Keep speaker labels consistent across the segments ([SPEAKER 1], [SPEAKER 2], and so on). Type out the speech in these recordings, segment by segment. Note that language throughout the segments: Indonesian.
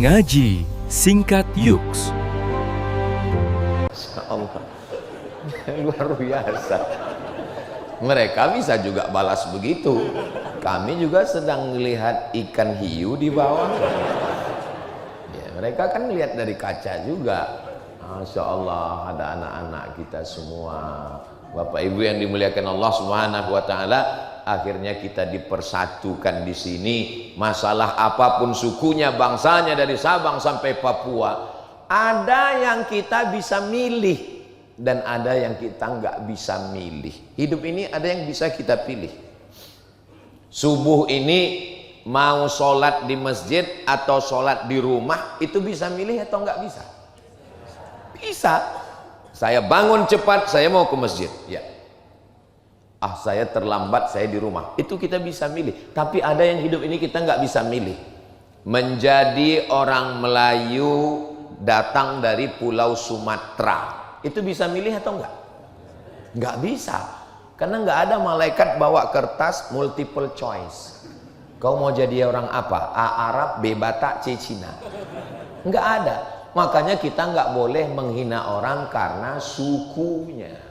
[SPEAKER 1] Ngaji Singkat Yuks.
[SPEAKER 2] Allah, luar biasa. Mereka bisa juga balas begitu. Kami juga sedang melihat ikan hiu di bawah. Ya, mereka kan lihat dari kaca juga. Masya Allah, ada anak-anak kita semua. Bapak Ibu yang dimuliakan Allah Subhanahu wa Ta'ala, akhirnya kita dipersatukan di sini. Masalah apapun sukunya, bangsanya, dari Sabang sampai Papua, ada yang kita bisa milih dan ada yang kita nggak bisa milih. Hidup ini ada yang bisa kita pilih. Subuh ini mau sholat di masjid atau sholat di rumah, itu bisa milih atau nggak bisa? Bisa. Saya bangun cepat, saya mau ke masjid, ya. Saya terlambat, saya di rumah. Itu kita bisa milih. Tapi ada yang hidup ini kita nggak bisa milih. Menjadi orang Melayu datang dari Pulau Sumatera, itu bisa milih atau enggak? Nggak bisa. Karena nggak ada malaikat bawa kertas multiple choice. Kau mau jadi orang apa? A Arab, B Batak, C Cina. Nggak ada. Makanya kita nggak boleh menghina orang karena sukunya.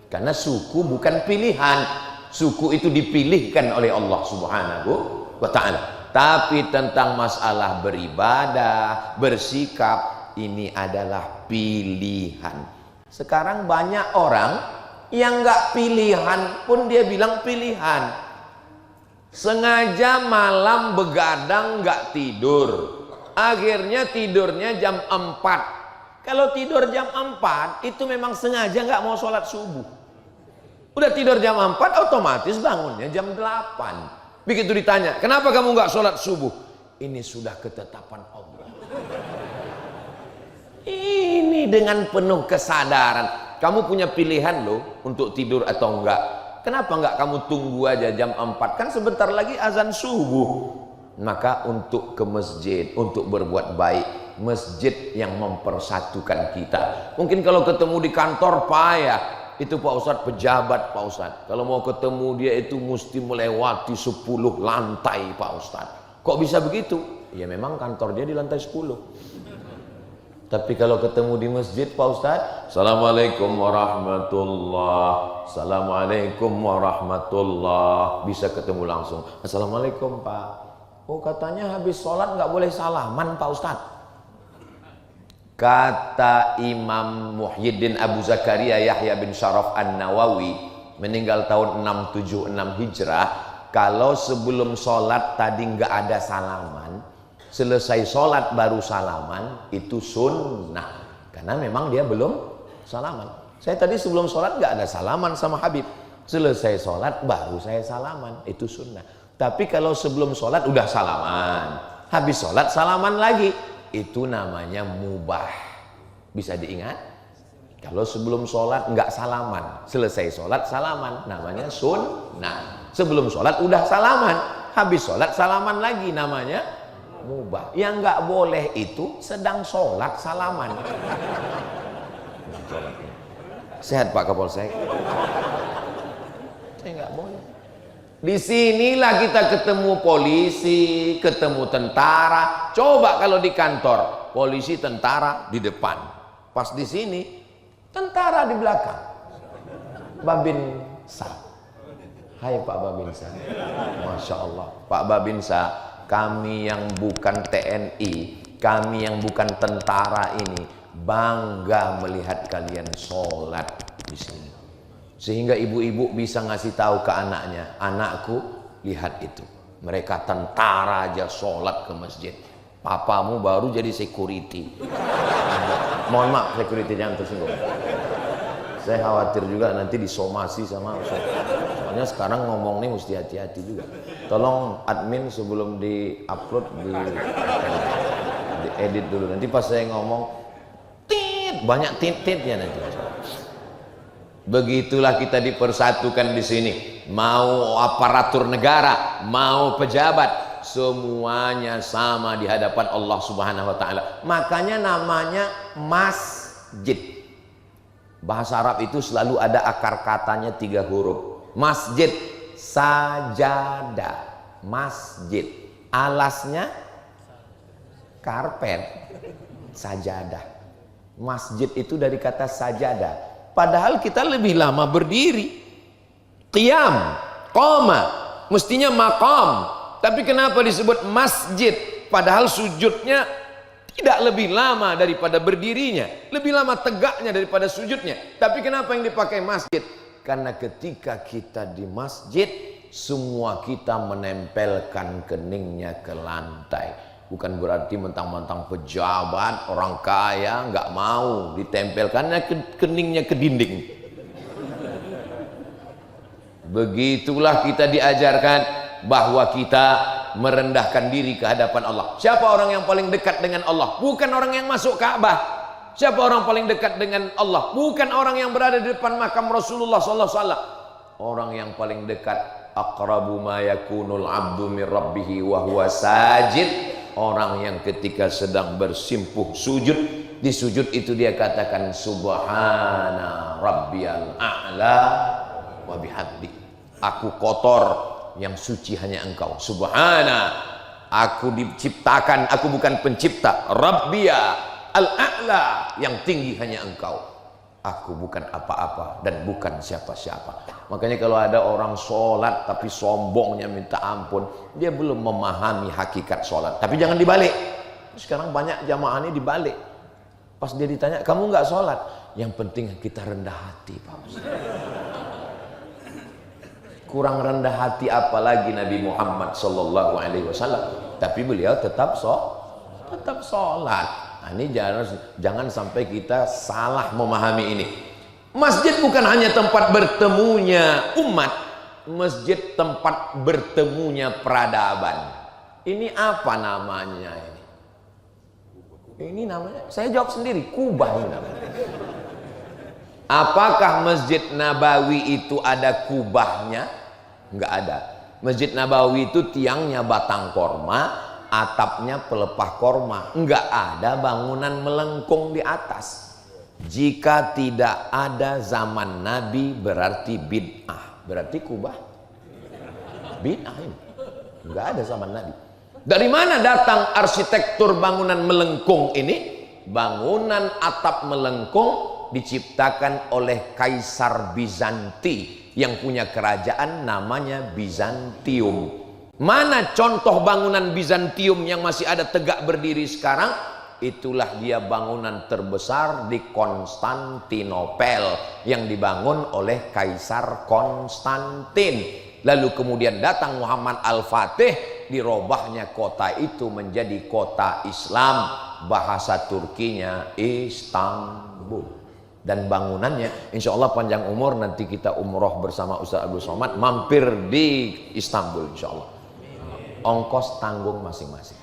[SPEAKER 2] Karena suku bukan pilihan. Suku itu dipilihkan oleh Allah Subhanahu wa Ta'ala. Tapi tentang masalah beribadah, bersikap, ini adalah pilihan. Sekarang banyak orang yang nggak pilihan pun dia bilang pilihan. Sengaja malam begadang nggak tidur, akhirnya tidurnya jam 4. Kalau tidur jam 4 itu memang sengaja nggak mau sholat subuh. Udah tidur jam 4 otomatis bangunnya jam 8. Begitu ditanya, kenapa kamu nggak sholat subuh? Ini sudah ketetapan Allah. Ini dengan penuh kesadaran. Kamu punya pilihan loh untuk tidur atau enggak. Kenapa enggak kamu tunggu aja jam 4? Kan sebentar lagi azan subuh. Maka untuk ke masjid, untuk berbuat baik, masjid yang mempersatukan kita. Mungkin kalau ketemu di kantor payah, itu Pak Ustadz pejabat Pak Ustadz. Kalau mau ketemu dia itu mesti melewati 10 lantai Pak Ustadz. Kok bisa begitu? Ya memang kantor dia di lantai 10. Tapi kalau ketemu di masjid Pak Ustadz, Assalamualaikum warahmatullah, Assalamualaikum warahmatullah, bisa ketemu langsung. Assalamualaikum Pak. Oh katanya habis sholat nggak boleh salaman Pak Ustadz. Kata Imam Muhyiddin Abu Zakaria Yahya bin Syaraf An-Nawawi, meninggal tahun 676 Hijrah, kalau sebelum sholat tadi nggak ada salaman, selesai sholat baru salaman, itu sunnah. Karena memang dia belum salaman. Saya tadi sebelum sholat nggak ada salaman sama Habib, selesai sholat baru saya salaman, itu sunnah. Tapi kalau sebelum sholat udah salaman, habis sholat salaman lagi, itu namanya mubah. Bisa diingat? Kalau sebelum sholat nggak salaman, selesai sholat salaman, namanya sunnah. Sebelum sholat udah salaman, habis sholat salaman lagi, namanya mubah. Yang nggak boleh itu sedang sholat salaman. Sehat Pak Kapolsek? Saya nggak boleh. Di sinilah kita ketemu polisi, ketemu tentara. Coba kalau di kantor, polisi tentara di depan. Pas di sini, tentara di belakang. Babinsa. Hai Pak Babinsa. Masya Allah. Pak Babinsa, kami yang bukan TNI, kami yang bukan tentara ini, bangga melihat kalian sholat di sini. Sehingga ibu-ibu bisa ngasih tahu ke anaknya, anakku lihat itu, mereka tentara aja sholat ke masjid, papamu baru jadi security. Mohon maaf security, jangan tersinggung. Saya khawatir juga nanti disomasi sama Ustaz. Soalnya sekarang ngomong nih mesti hati-hati juga. Tolong admin sebelum di-upload di-edit dulu. Nanti pas saya ngomong tit, banyak tit-titnya nanti. Begitulah kita dipersatukan di sini. Mau aparatur negara, mau pejabat, semuanya sama di hadapan Allah Subhanahu wa Ta'ala. Makanya namanya masjid. Bahasa Arab itu selalu ada akar katanya 3 huruf. Masjid, sajadah, masjid. Alasnya karpet, sajadah. Masjid itu dari kata sajadah. Padahal kita lebih lama berdiri. Qiyam, qoma, mestinya maqam. Tapi kenapa disebut masjid? Padahal sujudnya tidak lebih lama daripada berdirinya, lebih lama tegaknya daripada sujudnya. Tapi kenapa yang dipakai masjid? Karena ketika kita di masjid, semua kita menempelkan keningnya ke lantai. Bukan berarti mentang-mentang pejabat, orang kaya nggak mau ditempelkannya keningnya ke dinding. Begitulah kita diajarkan bahwa kita merendahkan diri ke hadapan Allah. Siapa orang yang paling dekat dengan Allah? Bukan orang yang masuk Ka'bah. Siapa orang paling dekat dengan Allah? Bukan orang yang berada di depan makam Rasulullah sallallahu alaihi wasallam. Orang yang paling dekat, aqrabu ma yakunul 'abdu min rabbih wa huwa sajid. Orang yang ketika sedang bersimpuh sujud, di sujud itu dia katakan subhana rabbiyal a'la wa bihamdi. Aku kotor, yang suci hanya engkau. Subhana, aku diciptakan, aku bukan pencipta. Rabbiya al-a'la, yang tinggi hanya engkau. Aku bukan apa-apa dan bukan siapa-siapa. Makanya kalau ada orang sholat tapi sombongnya minta ampun, dia belum memahami hakikat sholat. Tapi jangan dibalik. Sekarang banyak jamaah ini dibalik. Pas dia ditanya, kamu nggak sholat? Yang penting kita rendah hati, Pak Ustaz. Kurang rendah hati apalagi Nabi Muhammad sallallahu alaihi wasallam, tapi beliau tetap sholat. Nah, ini jangan sampai kita salah memahami ini. Masjid bukan hanya tempat bertemunya umat, masjid tempat bertemunya peradaban. Ini apa namanya ini? Ini namanya, saya jawab sendiri, Kubah ini namanya. Apakah Masjid Nabawi itu ada kubahnya? Enggak ada. Masjid Nabawi itu tiangnya batang korma, atapnya pelepah korma. Enggak ada bangunan melengkung di atas. Jika tidak ada zaman Nabi berarti bid'ah. Berarti kubah bid'ah ini. Enggak ada zaman Nabi. Dari mana datang arsitektur bangunan melengkung ini? Bangunan atap melengkung diciptakan oleh Kaisar Bizanti yang punya kerajaan namanya Bizantium. Mana contoh bangunan Bizantium yang masih ada tegak berdiri sekarang? Itulah dia bangunan terbesar di Konstantinopel yang dibangun oleh Kaisar Konstantin. Lalu kemudian datang Muhammad Al-Fatih, dirobahnya kota itu menjadi kota Islam. Bahasa Turkinya Istanbul. Dan bangunannya, insya Allah panjang umur, nanti kita umroh bersama Ustaz Abdul Somad, mampir di Istanbul insya Allah. Ongkos tanggung masing-masing.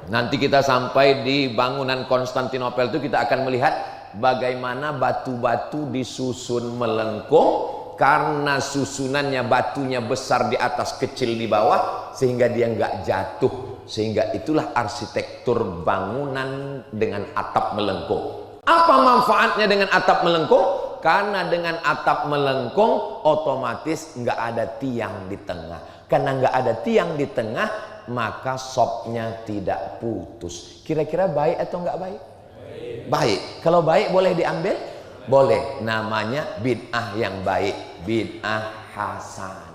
[SPEAKER 2] Nanti kita sampai di bangunan Konstantinopel itu, kita akan melihat bagaimana batu-batu disusun melengkung, karena susunannya batunya besar di atas kecil di bawah, sehingga dia nggak jatuh. Sehingga itulah arsitektur bangunan dengan atap melengkung. Apa manfaatnya dengan atap melengkung? Karena dengan atap melengkung otomatis nggak ada tiang di tengah. Karena nggak ada tiang di tengah, maka sopnya tidak putus. Kira-kira baik atau nggak baik? Baik. Kalau baik boleh diambil? Boleh. Namanya bid'ah yang baik, bid'ah hasanah.